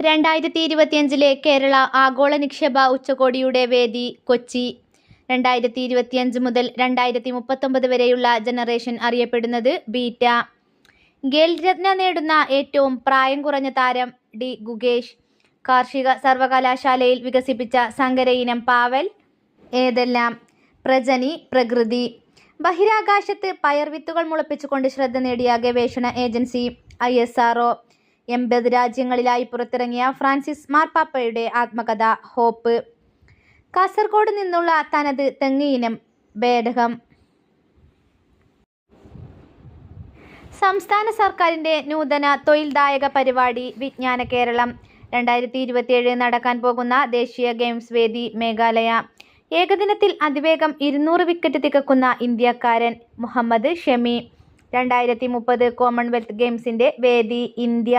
2025 കേരള ആഗോള നിക്ഷേപ ഉച്ചകോടിയുടെ വേദി കൊച്ചി. 2025 മുതൽ 2039 വരെയുള്ള ജനറേഷൻ അറിയപ്പെടുന്നത് ബീറ്റ. ഖേൽരത്ന നേടുന്ന ഏറ്റവും പ്രായം കുറഞ്ഞ താരം ഡി ഗുകേഷ്. കാർഷിക സർവകലാശാലയിൽ വികസിപ്പിച്ച സങ്കര ഇനം പാവൽ ഏതെല്ലാം? പ്രജനി, പ്രകൃതി. ബഹിരാകാശത്ത് പയർവിത്തുകൾ മുളപ്പിച്ചുകൊണ്ട് ശ്രദ്ധ നേടിയ ഗവേഷണ ഏജൻസി ISRO. 80 രാജ്യങ്ങളിലായി പുറത്തിറങ്ങിയ ഫ്രാൻസിസ് മാർപ്പാപ്പയുടെ ആത്മകഥ ഹോപ്പ്. കാസർഗോഡ് നിന്നുള്ള തനത് തെങ്ങ് ഇനം ബേഡകം. സംസ്ഥാന സർക്കാരിൻ്റെ നൂതന തൊഴിൽദായക പരിപാടി വിജ്ഞാന കേരളം. 2027 നടക്കാൻ പോകുന്ന ദേശീയ ഗെയിംസ് വേദി മേഘാലയ. ഏകദിനത്തിൽ അതിവേഗം 200 വിക്കറ്റ് തികക്കുന്ന ഇന്ത്യക്കാരൻ മുഹമ്മദ് ഷമി. 2030 കോമൺവെൽത്ത് ഗെയിംസിൻ്റെ വേദി ഇന്ത്യ.